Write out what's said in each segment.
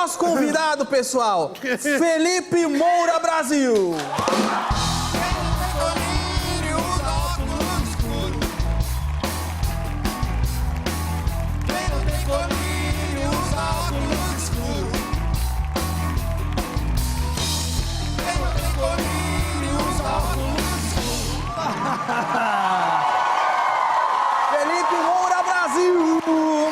nosso convidado, pessoal, Felipe Moura Brasil. Felipe Moura Brasil!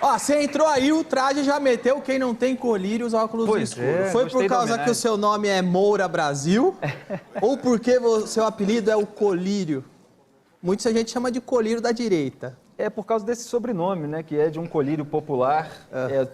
Ó, você entrou aí, o traje já meteu quem não tem colírio usa óculos escuros. Foi por causa que o seu nome é Moura Brasil? Ou porque o seu apelido é o colírio? Muita gente chama de colírio da direita. É por causa desse sobrenome, né, que é de um colírio popular.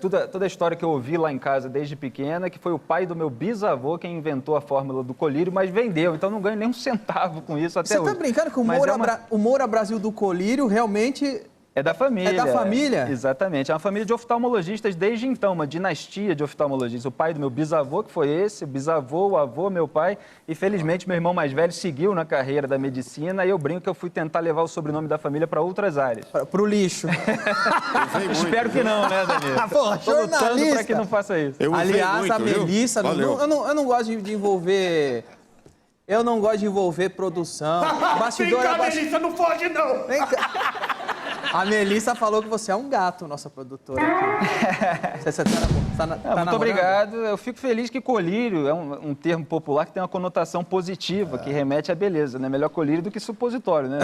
Toda a história que eu ouvi lá em casa desde pequena, que foi o pai do meu bisavô quem inventou a fórmula do colírio, mas vendeu, então não ganho nem um centavo com isso até hoje. Você tá brincando que o Moura Brasil do colírio realmente... É da família. É da família? Exatamente. É uma família de oftalmologistas desde então, uma dinastia de oftalmologistas. O pai do meu bisavô, que foi esse, o bisavô, o avô, meu pai. E felizmente meu irmão mais velho seguiu na carreira da medicina e eu brinco que eu fui tentar levar o sobrenome da família para outras áreas. Pro lixo. Espero que não, né, Danilo? Pô, tô lutando para que não faça isso. Aliás, muito, a Melissa, eu não gosto de envolver... Eu não gosto de envolver produção. Bastidor Vem cá, Melissa, não foge não! Vem cá. A Melissa falou que você é um gato, nossa produtora aqui. Você tá Muito obrigado. Eu fico feliz que colírio é um termo popular que tem uma conotação positiva, que remete à beleza, né? Melhor colírio do que supositório, né?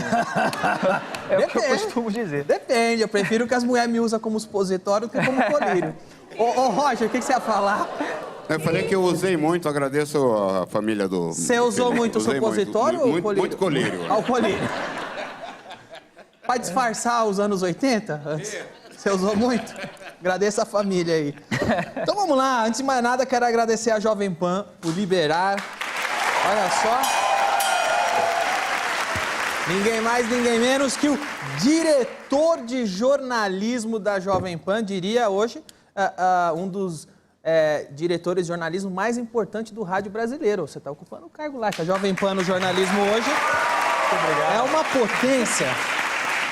É o que eu costumo dizer. Depende, eu prefiro que as mulheres me usem como supositório do que como colírio. Ô, Roger, o que você ia falar? Eu falei que eu usei muito, agradeço a família do... Você usou muito supositório ou colírio? Muito colírio. Ah, o colírio. Pra disfarçar os anos 80? Você usou muito? Agradeço a família aí. Então vamos lá, antes de mais nada, quero agradecer a Jovem Pan por liberar. Olha só. Ninguém mais, ninguém menos que o diretor de jornalismo da Jovem Pan, diria hoje, um dos diretores de jornalismo mais importantes do rádio brasileiro. Você está ocupando o cargo lá, que a Jovem Pan no jornalismo hoje é uma potência.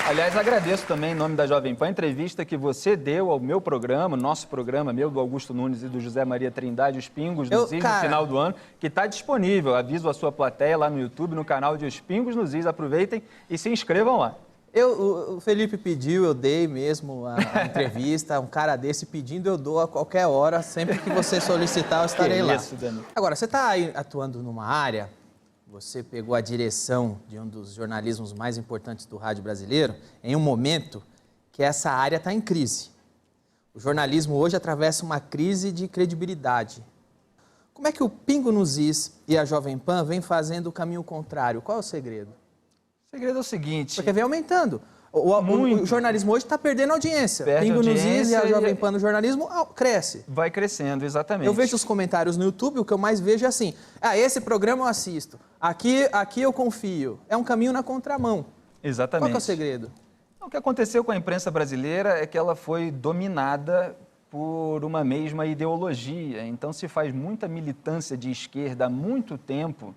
Aliás, agradeço também, em nome da Jovem Pan, a entrevista que você deu ao meu programa, nosso programa, meu, do Augusto Nunes e do José Maria Trindade, Os Pingos nos Is, no final do ano, que está disponível. Aviso a sua plateia lá no YouTube, no canal de Os Pingos nos Is. Aproveitem e se inscrevam lá. O Felipe pediu, eu dei mesmo a entrevista. Um cara desse pedindo, eu dou a qualquer hora. Sempre que você solicitar, eu estarei lá. Agora, você está aí atuando numa área... Você pegou a direção de um dos jornalismos mais importantes do rádio brasileiro em um momento que essa área está em crise. O jornalismo hoje atravessa uma crise de credibilidade. Como é que o Pingo nos Is e a Jovem Pan vem fazendo o caminho contrário? Qual é o segredo? O segredo é o seguinte... Porque vem aumentando. O jornalismo hoje está perdendo audiência. Pingo nos Is e a Jovem Pan no jornalismo cresce. Vai crescendo, exatamente. Eu vejo os comentários no YouTube, o que eu mais vejo é assim, esse programa eu assisto, aqui eu confio. É um caminho na contramão. Exatamente. Qual que é o segredo? O que aconteceu com a imprensa brasileira é que ela foi dominada por uma mesma ideologia. Então se faz muita militância de esquerda há muito tempo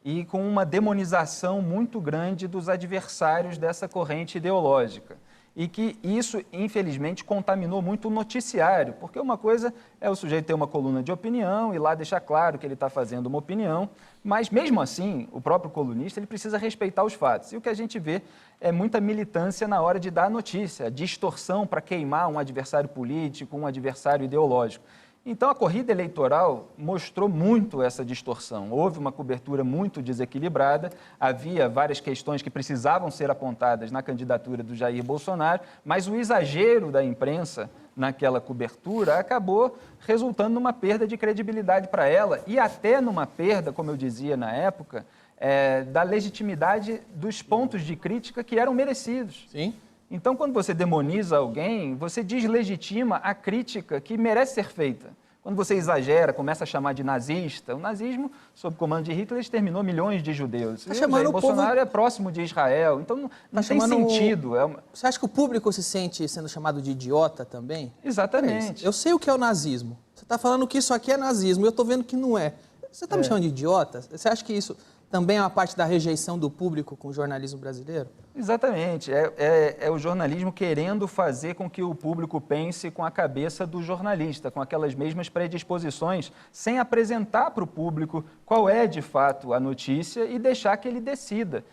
e com uma demonização muito grande dos adversários dessa corrente ideológica. E que isso, infelizmente, contaminou muito o noticiário, porque uma coisa é o sujeito ter uma coluna de opinião e lá deixar claro que ele está fazendo uma opinião, mas mesmo assim, o próprio colunista ele precisa respeitar os fatos. E o que a gente vê é muita militância na hora de dar a notícia, a distorção para queimar um adversário político, um adversário ideológico. Então, a corrida eleitoral mostrou muito essa distorção. Houve uma cobertura muito desequilibrada, havia várias questões que precisavam ser apontadas na candidatura do Jair Bolsonaro, mas o exagero da imprensa naquela cobertura acabou resultando numa perda de credibilidade para ela e até numa perda, como eu dizia na época, da legitimidade dos pontos de crítica que eram merecidos. Sim. Então, quando você demoniza alguém, você deslegitima a crítica que merece ser feita. Quando você exagera, começa a chamar de nazista, o nazismo, sob comando de Hitler, exterminou milhões de judeus. O Bolsonaro é próximo de Israel, então não tem sentido. Você acha que o público se sente sendo chamado de idiota também? Exatamente. Eu sei o que é o nazismo. Você está falando que isso aqui é nazismo e eu estou vendo que não é. Você está me chamando de idiota? Você acha que isso também é uma parte da rejeição do público com o jornalismo brasileiro? Exatamente. É o jornalismo querendo fazer com que o público pense com a cabeça do jornalista, com aquelas mesmas predisposições, sem apresentar para o público qual é, de fato, a notícia e deixar que ele decida,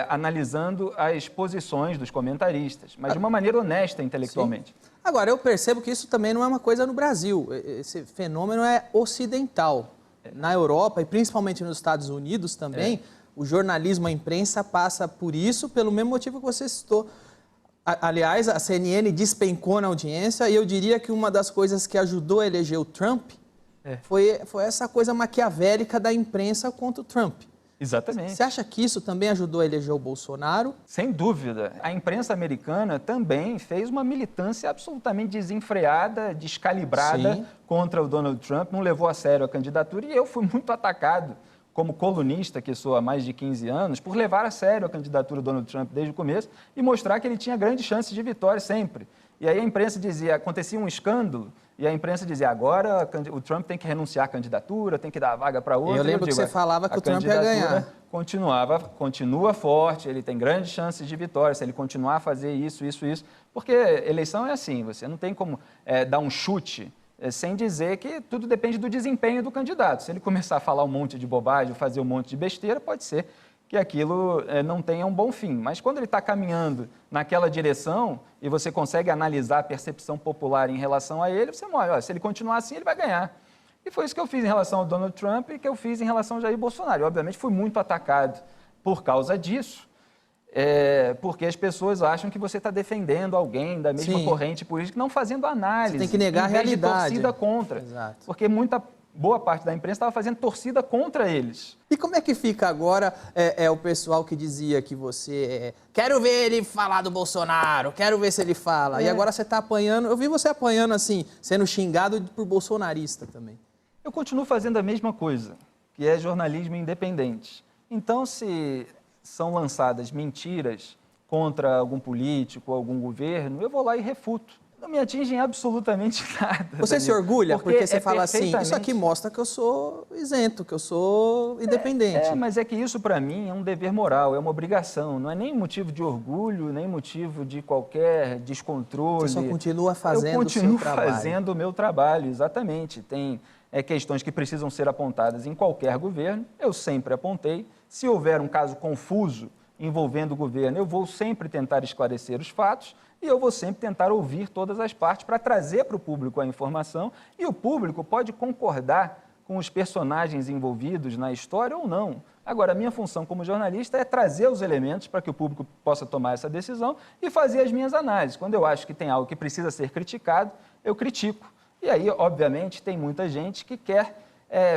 analisando as posições dos comentaristas, mas de uma maneira honesta intelectualmente. Sim. Agora, eu percebo que isso também não é uma coisa no Brasil. Esse fenômeno é ocidental. Na Europa e principalmente nos Estados Unidos também, o jornalismo, a imprensa passa por isso, pelo mesmo motivo que você citou. Aliás, a CNN despencou na audiência e eu diria que uma das coisas que ajudou a eleger o Trump foi essa coisa maquiavélica da imprensa contra o Trump. Exatamente. Você acha que isso também ajudou a eleger o Bolsonaro? Sem dúvida. A imprensa americana também fez uma militância absolutamente desenfreada, descalibrada Sim. contra o Donald Trump, não levou a sério a candidatura e eu fui muito atacado como colunista, que sou há mais de 15 anos, por levar a sério a candidatura do Donald Trump desde o começo e mostrar que ele tinha grandes chances de vitória sempre. E aí a imprensa dizia, acontecia um escândalo, e a imprensa dizia, agora o Trump tem que renunciar à candidatura, tem que dar a vaga para outro. Eu lembro que você falava que o Trump ia ganhar. Continua forte, ele tem grandes chances de vitória, se ele continuar a fazer isso, porque eleição é assim, você não tem como dar um chute sem dizer que tudo depende do desempenho do candidato. Se ele começar a falar um monte de bobagem, fazer um monte de besteira, pode ser que aquilo não tenha um bom fim. Mas quando ele está caminhando naquela direção e você consegue analisar a percepção popular em relação a ele, você olha, se ele continuar assim, ele vai ganhar. E foi isso que eu fiz em relação ao Donald Trump e que eu fiz em relação ao Jair Bolsonaro. E, obviamente, fui muito atacado por causa disso, porque as pessoas acham que você está defendendo alguém da mesma corrente política, não fazendo análise. Você tem que negar a realidade. Torcida contra. Exato. Porque boa parte da imprensa estava fazendo torcida contra eles. E como é que fica agora o pessoal que dizia que você... quero ver ele falar do Bolsonaro, quero ver se ele fala. E agora você está apanhando... Eu vi você apanhando assim, sendo xingado por bolsonarista também. Eu continuo fazendo a mesma coisa, que é jornalismo independente. Então, se são lançadas mentiras contra algum político, algum governo, eu vou lá e refuto. Não me atingem absolutamente nada. Você se orgulha porque você fala assim, isso aqui mostra que eu sou isento, que eu sou independente. Mas é que isso para mim é um dever moral, é uma obrigação. Não é nem motivo de orgulho, nem motivo de qualquer descontrole. Você só continua fazendo o seu trabalho. Eu continuo fazendo o meu trabalho, exatamente. Tem questões que precisam ser apontadas em qualquer governo, eu sempre apontei. Se houver um caso confuso envolvendo o governo, eu vou sempre tentar esclarecer os fatos e eu vou sempre tentar ouvir todas as partes para trazer para o público a informação e o público pode concordar com os personagens envolvidos na história ou não. Agora, a minha função como jornalista é trazer os elementos para que o público possa tomar essa decisão e fazer as minhas análises. Quando eu acho que tem algo que precisa ser criticado, eu critico. E aí, obviamente, tem muita gente que quer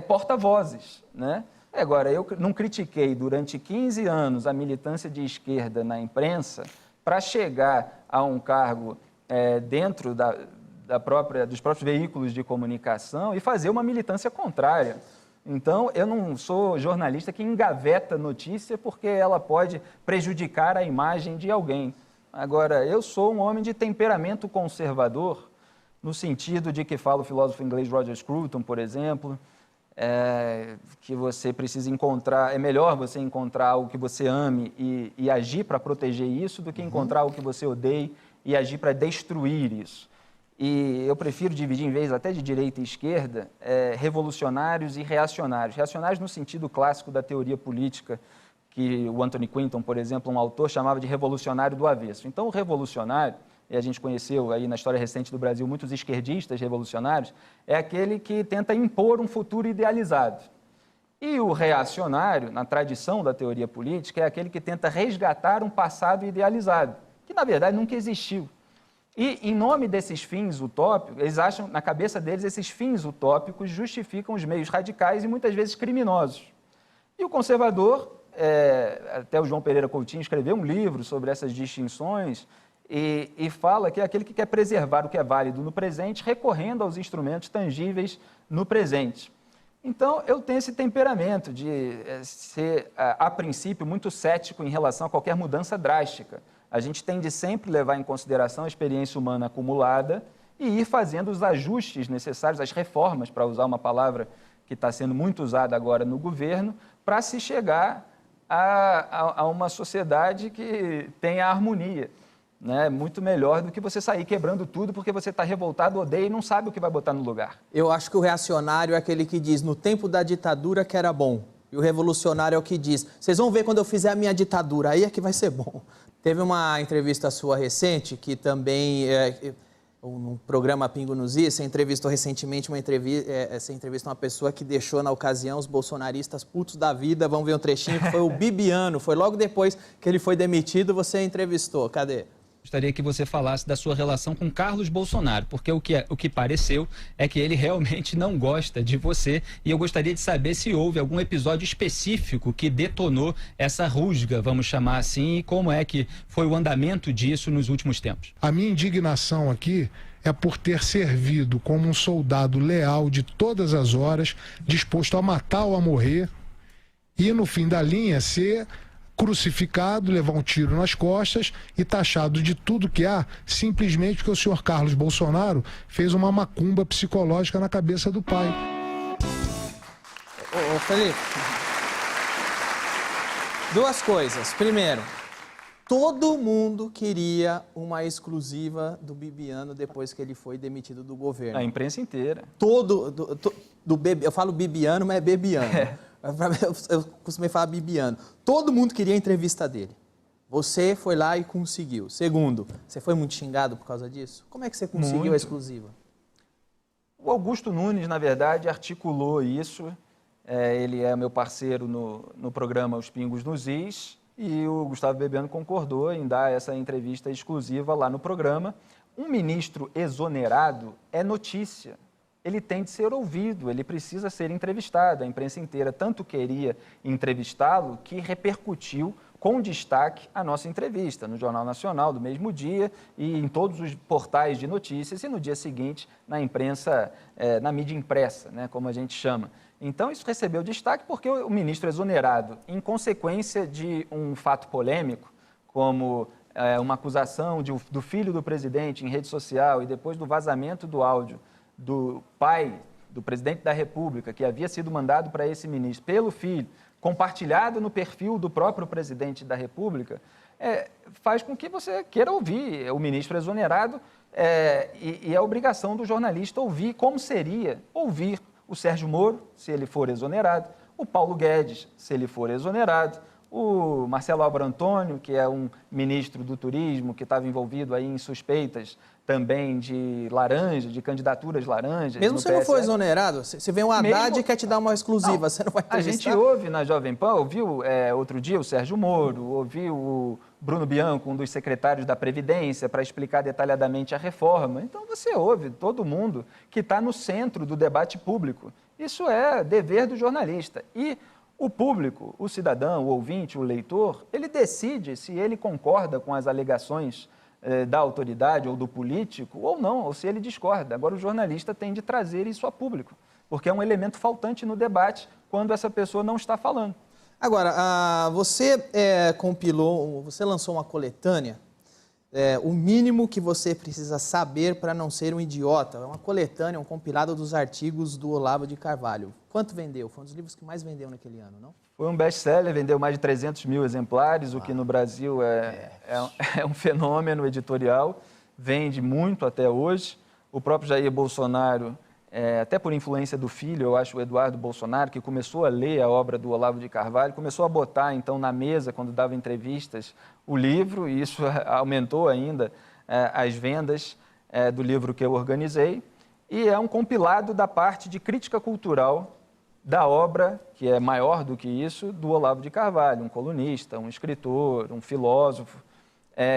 porta-vozes, né? Agora, eu não critiquei durante 15 anos a militância de esquerda na imprensa para chegar a um cargo dentro dos próprios veículos de comunicação e fazer uma militância contrária. Então, eu não sou jornalista que engaveta notícia porque ela pode prejudicar a imagem de alguém. Agora, eu sou um homem de temperamento conservador, no sentido de que fala o filósofo inglês Roger Scruton, por exemplo, que você precisa encontrar, é melhor você encontrar algo que você ame e agir para proteger isso do que encontrar algo que você odeie e agir para destruir isso. E eu prefiro dividir, em vez até de direita e esquerda, revolucionários e reacionários. Reacionários no sentido clássico da teoria política, que o Anthony Quinton, por exemplo, um autor, chamava de revolucionário do avesso. Então, o revolucionário, e a gente conheceu aí na história recente do Brasil muitos esquerdistas revolucionários, é aquele que tenta impor um futuro idealizado. E o reacionário, na tradição da teoria política, é aquele que tenta resgatar um passado idealizado, que na verdade nunca existiu. E em nome desses fins utópicos, eles acham, na cabeça deles, esses fins utópicos justificam os meios radicais e muitas vezes criminosos. E o conservador, até o João Pereira Coutinho escreveu um livro sobre essas distinções, e fala que é aquele que quer preservar o que é válido no presente, recorrendo aos instrumentos tangíveis no presente. Então, eu tenho esse temperamento de ser, a princípio, muito cético em relação a qualquer mudança drástica. A gente tem de sempre levar em consideração a experiência humana acumulada e ir fazendo os ajustes necessários, as reformas, para usar uma palavra que está sendo muito usada agora no governo, para se chegar a uma sociedade que tenha harmonia. Né? Muito melhor do que você sair quebrando tudo porque você está revoltado, odeia e não sabe o que vai botar no lugar. Eu acho que o reacionário é aquele que diz, no tempo da ditadura que era bom. E o revolucionário é o que diz, vocês vão ver quando eu fizer a minha ditadura, aí é que vai ser bom. Teve uma entrevista sua recente, que também, no programa Pingo nos Is, você entrevistou recentemente você entrevistou uma pessoa que deixou na ocasião os bolsonaristas putos da vida, vamos ver um trechinho, que foi o Bibiano, foi logo depois que ele foi demitido, você entrevistou, cadê? Gostaria que você falasse da sua relação com Carlos Bolsonaro, porque o que pareceu é que ele realmente não gosta de você e eu gostaria de saber se houve algum episódio específico que detonou essa rusga, vamos chamar assim, e como é que foi o andamento disso nos últimos tempos. A minha indignação aqui é por ter servido como um soldado leal de todas as horas, disposto a matar ou a morrer, e no fim da linha ser crucificado, levar um tiro nas costas e taxado de tudo que há, simplesmente porque o senhor Carlos Bolsonaro fez uma macumba psicológica na cabeça do pai. Ô Felipe, duas coisas. Primeiro, todo mundo queria uma exclusiva do Bibiano depois que ele foi demitido do governo. A imprensa inteira. Eu falo Bibiano, mas é Bebiano. Eu costumei falar Bibiano. Todo mundo queria a entrevista dele. Você foi lá e conseguiu. Segundo, você foi muito xingado por causa disso? Como é que você conseguiu a exclusiva? O Augusto Nunes, na verdade, articulou isso. Ele é meu parceiro no programa Os Pingos nos Is. E o Gustavo Bebiano concordou em dar essa entrevista exclusiva lá no programa. Um ministro exonerado é notícia. Ele tem de ser ouvido, ele precisa ser entrevistado. A imprensa inteira tanto queria entrevistá-lo que repercutiu com destaque a nossa entrevista no Jornal Nacional do mesmo dia e em todos os portais de notícias e no dia seguinte na imprensa, na mídia impressa, né, como a gente chama. Então isso recebeu destaque porque o ministro exonerado, em consequência de um fato polêmico, como uma acusação do filho do presidente em rede social e depois do vazamento do áudio do pai do presidente da República, que havia sido mandado para esse ministro pelo filho, compartilhado no perfil do próprio presidente da República, faz com que você queira ouvir o ministro exonerado e é a obrigação do jornalista ouvir como seria ouvir o Sérgio Moro, se ele for exonerado, o Paulo Guedes, se ele for exonerado, o Marcelo Álvaro Antônio, que é um ministro do turismo que estava envolvido aí em suspeitas também de laranja, de candidaturas laranjas. Mesmo se não for exonerado, se vem um Haddad e quer te dar uma exclusiva, não, você não vai entrevistar? A gente ouve na Jovem Pan, ouviu outro dia o Sérgio Moro, ouviu o Bruno Bianco, um dos secretários da Previdência, para explicar detalhadamente a reforma. Então você ouve todo mundo que está no centro do debate público. Isso é dever do jornalista. E o público, o cidadão, o ouvinte, o leitor, ele decide se ele concorda com as alegações da autoridade ou do político ou não, ou se ele discorda. Agora, o jornalista tem de trazer isso a público, porque é um elemento faltante no debate quando essa pessoa não está falando. Agora, você você lançou uma coletânea, o mínimo que você precisa saber para não ser um idiota. É uma coletânea, um compilado dos artigos do Olavo de Carvalho. Quanto vendeu? Foi um dos livros que mais vendeu naquele ano, não? Foi um best-seller, vendeu mais de 300 mil exemplares, o que no Brasil é um fenômeno editorial, vende muito até hoje. O próprio Jair Bolsonaro, até por influência do filho, eu acho, o Eduardo Bolsonaro, que começou a ler a obra do Olavo de Carvalho, começou a botar, então, na mesa, quando dava entrevistas, o livro, e isso aumentou ainda as vendas do livro que eu organizei. E é um compilado da parte de crítica cultural da obra, que é maior do que isso, do Olavo de Carvalho, um colunista, um escritor, um filósofo,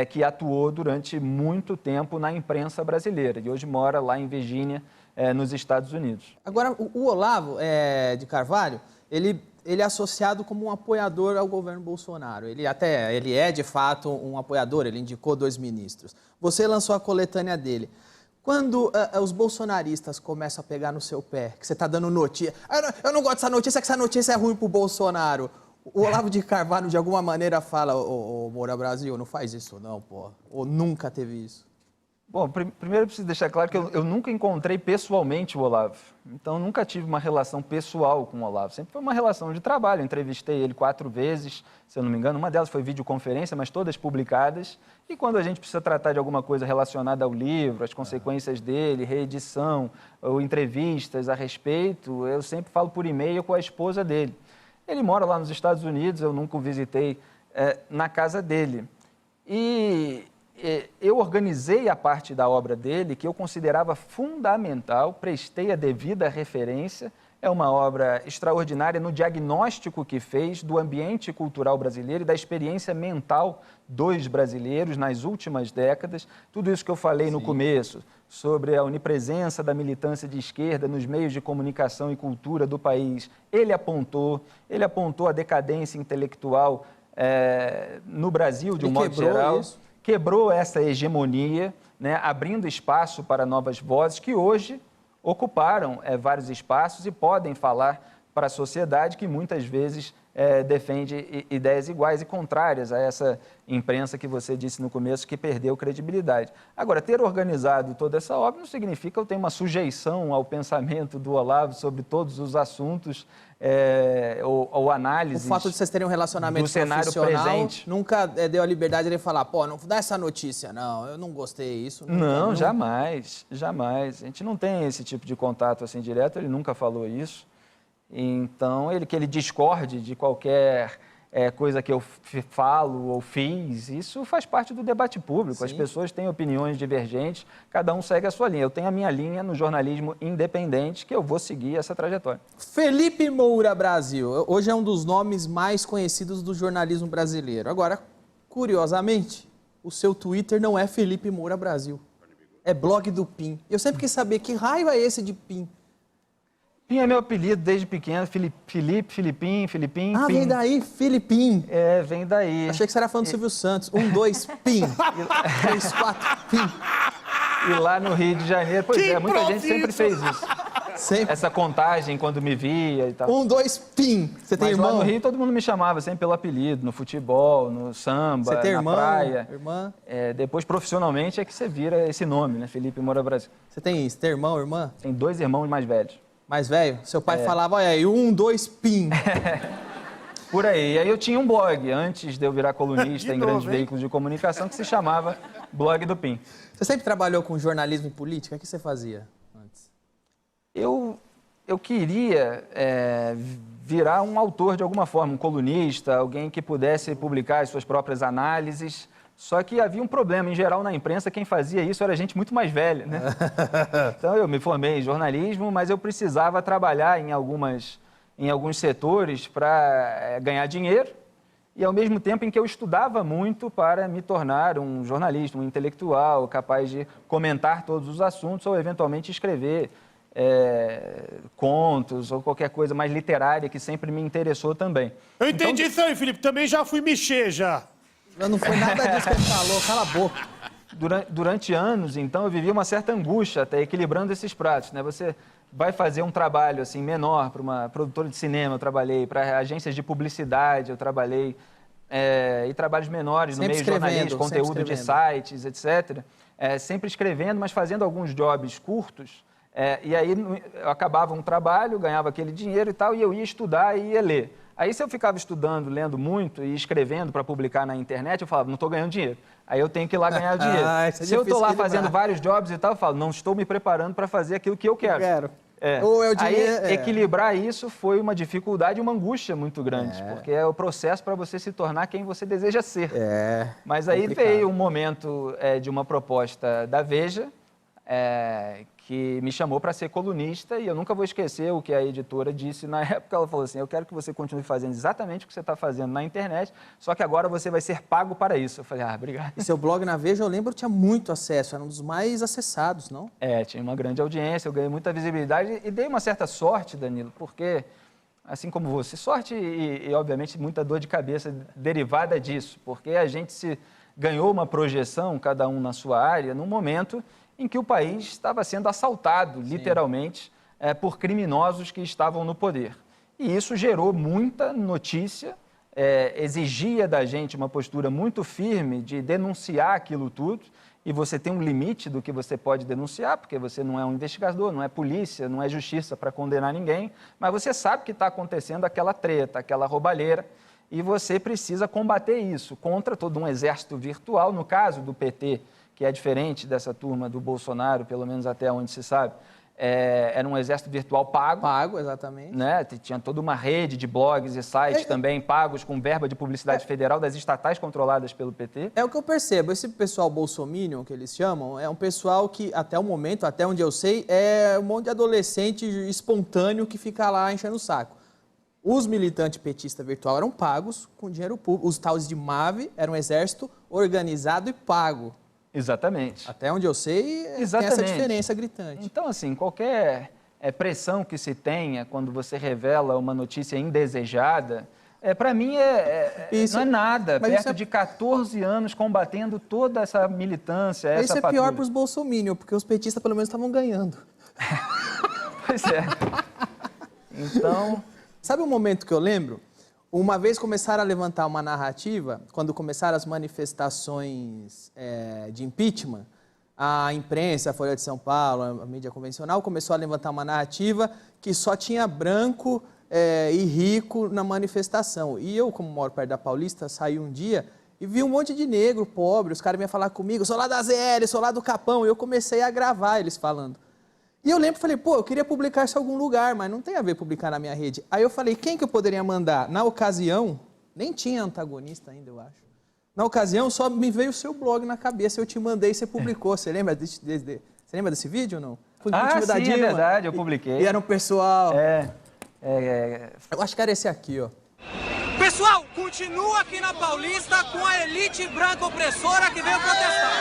que atuou durante muito tempo na imprensa brasileira e hoje mora lá em Virgínia, nos Estados Unidos. Agora, o Olavo de Carvalho, ele é associado como um apoiador ao governo Bolsonaro. Ele é, de fato, um apoiador, ele indicou 2 ministros. Você lançou a coletânea dele. Quando os bolsonaristas começam a pegar no seu pé, que você está dando notícia... Eu não gosto dessa notícia, que essa notícia é ruim para o Bolsonaro. O Olavo de Carvalho, de alguma maneira, fala, Moura Brasil, não faz isso não, pô. Ou nunca teve isso? Bom, primeiro eu preciso deixar claro que eu nunca encontrei pessoalmente o Olavo. Então, nunca tive uma relação pessoal com o Olavo. Sempre foi uma relação de trabalho. Eu entrevistei ele 4 vezes, se eu não me engano. Uma delas foi videoconferência, mas todas publicadas. E quando a gente precisa tratar de alguma coisa relacionada ao livro, as consequências dele, reedição, ou entrevistas a respeito, eu sempre falo por e-mail com a esposa dele. Ele mora lá nos Estados Unidos, eu nunca o visitei na casa dele. E eu organizei a parte da obra dele que eu considerava fundamental, prestei a devida referência. É uma obra extraordinária no diagnóstico que fez do ambiente cultural brasileiro e da experiência mental dos brasileiros nas últimas décadas. Tudo isso que eu falei no começo, sobre a onipresença da militância de esquerda nos meios de comunicação e cultura do país, ele apontou a decadência intelectual no Brasil, de um modo geral. Quebrou essa hegemonia, né, abrindo espaço para novas vozes que hoje ocuparam vários espaços e podem falar para a sociedade que muitas vezes defende ideias iguais e contrárias a essa imprensa que você disse no começo que perdeu credibilidade. Agora, ter organizado toda essa obra não significa que eu tenho uma sujeição ao pensamento do Olavo sobre todos os assuntos ou análises. O fato de vocês terem um relacionamento do cenário profissional presente nunca deu a liberdade de ele falar, pô, não dá essa notícia, não, eu não gostei disso. Não, jamais, jamais. A gente não tem esse tipo de contato assim direto, ele nunca falou isso. Então, que ele discorde de qualquer coisa que eu falo ou fiz, isso faz parte do debate público. Sim. As pessoas têm opiniões divergentes, cada um segue a sua linha. Eu tenho a minha linha no jornalismo independente, que eu vou seguir essa trajetória. Felipe Moura Brasil, hoje é um dos nomes mais conhecidos do jornalismo brasileiro. Agora, curiosamente, o seu Twitter não é Felipe Moura Brasil, é Blog do Pim. Eu sempre quis saber que raio é esse de Pim. Pim é meu apelido desde pequeno, Filipim. Ah, Pim. Vem daí, Filipim. Vem daí. Achei que você era fã do Silvio Santos. 1, 2, Pim. 3, 4, Pim. E lá no Rio de Janeiro, muita gente sempre fez isso. Sempre. Essa contagem quando me via e tal. 1, 2, Pim. Você tem irmão? Lá no Rio todo mundo me chamava sempre pelo apelido, no futebol, no samba, você tem irmão, praia. Irmã? Depois, profissionalmente, é que você vira esse nome, né? Felipe Moura Brasil. Você tem irmão, irmã? Tem 2 irmãos mais velhos. Mais velho? Seu pai falava, olha aí, 1, 2, Pim. Por aí. E aí eu tinha um blog, antes de eu virar colunista em grandes veículos de comunicação, que se chamava Blog do Pim. Você sempre trabalhou com jornalismo e política? O que você fazia antes? Eu queria virar um autor de alguma forma, um colunista, alguém que pudesse publicar as suas próprias análises. Só que havia um problema, em geral, na imprensa, quem fazia isso era gente muito mais velha, né? Então, eu me formei em jornalismo, mas eu precisava trabalhar em alguns setores para ganhar dinheiro e, ao mesmo tempo, em que eu estudava muito para me tornar um jornalista, um intelectual, capaz de comentar todos os assuntos ou, eventualmente, escrever contos ou qualquer coisa mais literária que sempre me interessou também. Eu entendi isso aí, Felipe. Também já fui mexer, já. Não foi nada disso que ele falou, cala a boca. Durante anos, então, eu vivia uma certa angústia até equilibrando esses pratos, né? Você vai fazer um trabalho assim menor para uma produtora de cinema, eu trabalhei, para agências de publicidade, eu trabalhei, e trabalhos menores no meio jornalístico, conteúdo de sites, etc. Sempre escrevendo, mas fazendo alguns jobs curtos. E aí eu acabava um trabalho, ganhava aquele dinheiro e tal, e eu ia estudar e ia ler. Aí, se eu ficava estudando, lendo muito e escrevendo para publicar na internet, eu falava, não estou ganhando dinheiro. Aí eu tenho que ir lá ganhar dinheiro. Se eu estou lá fazendo vários jobs e tal, eu falo, não estou me preparando para fazer aquilo que eu quero. Ou é o dinheiro, Aí, equilibrar isso foi uma dificuldade e uma angústia muito grande, porque é o processo para você se tornar quem você deseja ser. Mas aí veio um momento de uma proposta da Veja, que me chamou para ser colunista, e eu nunca vou esquecer o que a editora disse na época. Ela falou assim, eu quero que você continue fazendo exatamente o que você está fazendo na internet, só que agora você vai ser pago para isso. Eu falei, obrigado. E seu blog na Veja, eu lembro, tinha muito acesso, era um dos mais acessados, não? Tinha uma grande audiência, eu ganhei muita visibilidade e dei uma certa sorte, Danilo, porque, assim como você, sorte e obviamente, muita dor de cabeça derivada disso, porque a gente ganhou uma projeção, cada um na sua área, num momento em que o país estava sendo assaltado, literalmente, por criminosos que estavam no poder. E isso gerou muita notícia, exigia da gente uma postura muito firme de denunciar aquilo tudo, e você tem um limite do que você pode denunciar, porque você não é um investigador, não é polícia, não é justiça para condenar ninguém, mas você sabe que está acontecendo aquela treta, aquela roubalheira, e você precisa combater isso contra todo um exército virtual, no caso do PT, que é diferente dessa turma do Bolsonaro, pelo menos até onde se sabe. Era um exército virtual pago. Pago, exatamente. Né? Tinha toda uma rede de blogs e sites também pagos com verba de publicidade federal das estatais controladas pelo PT. É o que eu percebo. Esse pessoal bolsominion, que eles chamam, é um pessoal que, até o momento, até onde eu sei, é um monte de adolescente espontâneo que fica lá enchendo o saco. Os militantes petistas virtual eram pagos com dinheiro público. Os tais de MAV eram um exército organizado e pago. Exatamente. Até onde eu sei, Exatamente. Tem essa diferença gritante. Então, assim, qualquer pressão que se tenha quando você revela uma notícia indesejada, para mim não é nada. Perto de 14 anos combatendo toda essa militância, essa patrulha. Isso é pior para os bolsominions, porque os petistas pelo menos estavam ganhando. Pois é. Então... Sabe um momento que eu lembro? Uma vez começaram a levantar uma narrativa, quando começaram as manifestações de impeachment, a imprensa, a Folha de São Paulo, a mídia convencional, começou a levantar uma narrativa que só tinha branco e rico na manifestação. E eu, como moro perto da Paulista, saí um dia e vi um monte de negro, pobre, os caras vinham falar comigo, sou lá da ZL, sou lá do Capão, e eu comecei a gravar eles falando. E eu lembro, falei, pô, eu queria publicar isso em algum lugar, mas não tem a ver publicar na minha rede. Aí eu falei, quem que eu poderia mandar? Na ocasião, nem tinha antagonista ainda, eu acho. Na ocasião, só me veio o seu blog na cabeça, eu te mandei e você publicou. Você lembra você lembra desse vídeo ou não? Foi sim, é verdade, eu publiquei. E era um pessoal... Eu acho que era esse aqui, ó. Pessoal, continua aqui na Paulista com a elite branca opressora que veio protestar.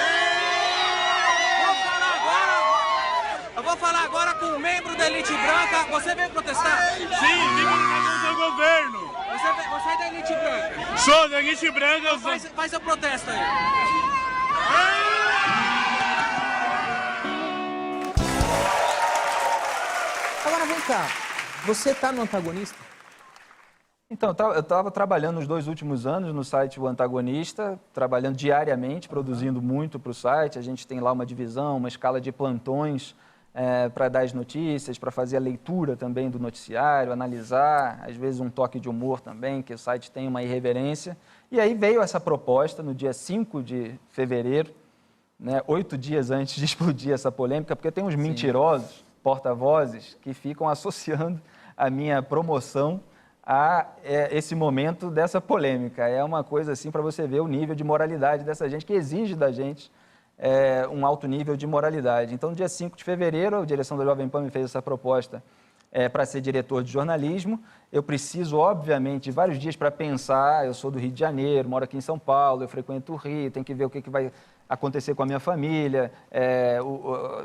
Eu vou falar agora com um membro da elite branca. Você veio protestar? Sim, vim protestar contra o governo. Você é da elite branca? Sou da elite branca. Então faz seu protesto aí. Agora vem cá, você tá no Antagonista? Então, eu estava trabalhando nos 2 últimos anos no site O Antagonista, trabalhando diariamente, produzindo muito para o site. A gente tem lá uma divisão, uma escala de plantões para dar as notícias, para fazer a leitura também do noticiário, analisar, às vezes um toque de humor também, que o site tem uma irreverência. E aí veio essa proposta no dia 5 de fevereiro, né, 8 dias antes de explodir essa polêmica, porque tem uns mentirosos, porta-vozes, que ficam associando a minha promoção a esse momento dessa polêmica. É uma coisa assim para você ver o nível de moralidade dessa gente, que exige da gente um alto nível de moralidade. Então, no dia 5 de fevereiro, a direção da Jovem Pan me fez essa proposta para ser diretor de jornalismo. Eu preciso, obviamente, de vários dias para pensar. Eu sou do Rio de Janeiro, moro aqui em São Paulo, eu frequento o Rio, tenho que ver o que vai acontecer com a minha família,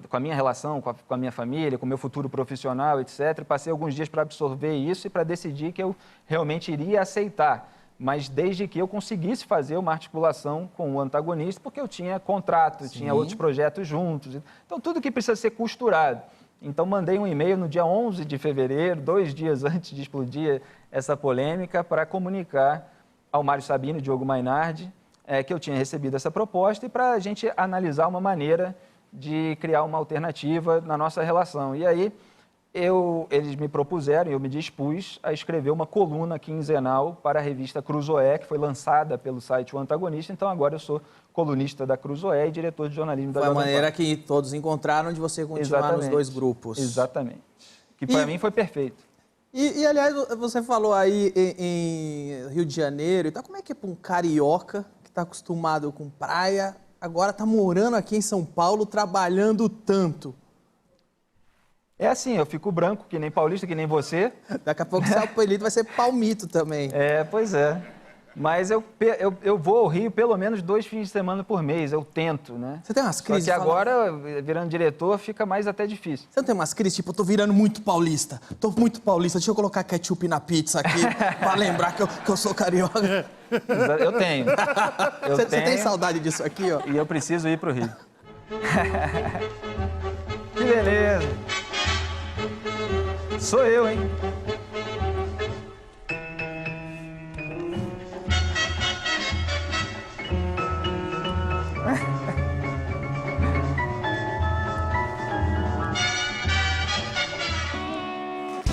com a minha relação com a minha família, com o meu futuro profissional, etc. Passei alguns dias para absorver isso e para decidir que eu realmente iria aceitar, mas desde que eu conseguisse fazer uma articulação com o Antagonista, porque eu tinha contrato, tinha outros projetos juntos. Então, tudo que precisa ser costurado. Então, mandei um e-mail no dia 11 de fevereiro, 2 dias antes de explodir essa polêmica, para comunicar ao Mário Sabino e Diogo Mainardi que eu tinha recebido essa proposta e para a gente analisar uma maneira de criar uma alternativa na nossa relação. E aí, eles me propuseram, eu me dispus a escrever uma coluna quinzenal para a revista Cruzoé, que foi lançada pelo site O Antagonista. Então, agora eu sou colunista da Cruzoé e diretor de jornalismo da Jovem Pan. Foi a maneira que todos encontraram de você continuar nos 2 grupos. Exatamente. Que para mim foi perfeito. E, aliás, você falou aí em Rio de Janeiro, então como é que é para um carioca que está acostumado com praia, agora está morando aqui em São Paulo, trabalhando tanto? É assim, eu fico branco, que nem paulista, que nem você. Daqui a pouco o seu apelido vai ser Palmito também. Pois é. Mas eu vou ao Rio pelo menos 2 fins de semana por mês, eu tento, né? Você tem umas crises? Só que agora, virando diretor, fica mais até difícil. Você não tem umas crises, tipo, eu tô virando muito paulista, deixa eu colocar ketchup na pizza aqui, pra lembrar que eu sou carioca. Eu tenho. Você tem saudade disso aqui, ó? E eu preciso ir pro Rio. Que beleza! Sou eu, hein?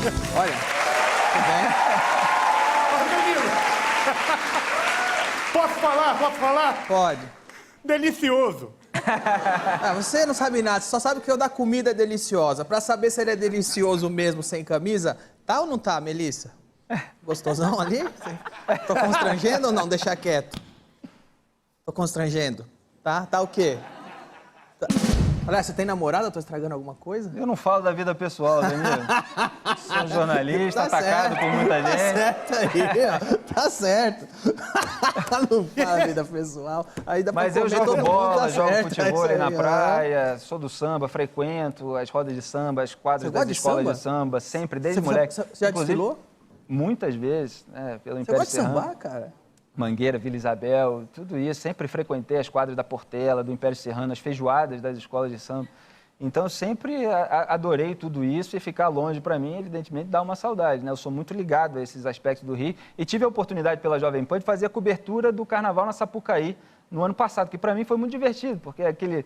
Olha, tudo bem? Danilo. Posso falar? Posso falar? Pode. Delicioso. Ah, você não sabe nada, você só sabe que o da comida é deliciosa. Pra saber se ele é delicioso mesmo sem camisa, tá ou não tá, Melissa? Gostosão ali? Tô constrangendo ou não? Deixa quieto. Tô constrangendo. Tá? Tá o quê? Tá. Olha, você tem namorada? Tô estragando alguma coisa? Eu não falo da vida pessoal, Danilo. Sou jornalista, atacado por muita gente. Tá certo aí, ó. Tá certo. Não fala da vida pessoal. Aí dá Mas pra eu comer, jogo todo mundo bola, tá jogo certo, futebol é isso aí na aí, ó. praia, sou do samba, frequento as rodas de samba, as quadras Você gosta das de escolas samba? de samba, sempre, desde Você moleque. Você já Inclusive, desfilou? muitas vezes, pelo Você Império gosta de Serrano. sambar, cara? Mangueira, Vila Isabel, tudo isso. Sempre frequentei as quadras da Portela, do Império Serrano, as feijoadas das escolas de samba. Então, eu sempre adorei tudo isso e ficar longe, para mim, evidentemente, dá uma saudade, né? Eu sou muito ligado a esses aspectos do Rio e tive a oportunidade pela Jovem Pan de fazer a cobertura do Carnaval na Sapucaí no ano passado, que para mim foi muito divertido, porque é aquele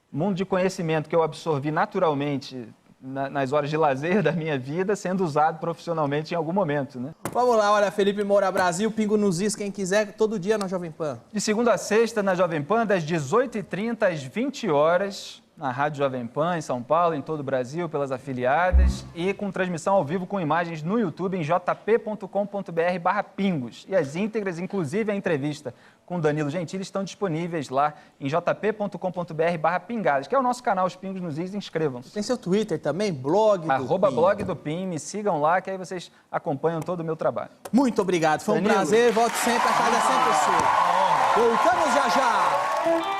mundo de conhecimento que eu absorvi naturalmente nas horas de lazer da minha vida, sendo usado profissionalmente em algum momento, né? Vamos lá, olha, Felipe Moura Brasil, Pingo nos Is, quem quiser, todo dia na Jovem Pan. De segunda a sexta, na Jovem Pan, das 18h30 às 20 horas, na Rádio Jovem Pan, em São Paulo, em todo o Brasil, pelas afiliadas, e com transmissão ao vivo com imagens no YouTube, em jp.com.br/pingos. E as íntegras, inclusive a entrevista com Danilo Gentili, estão disponíveis lá em jp.com.br/pingadas, que é o nosso canal Os Pingos nos Is, inscrevam-se. Tem seu Twitter também, blog do @blog Pingo. do PIN, me sigam lá, que aí vocês acompanham todo o meu trabalho. Muito obrigado, foi um Danilo. prazer, volte sempre, a casa é sempre sua. Voltamos já já.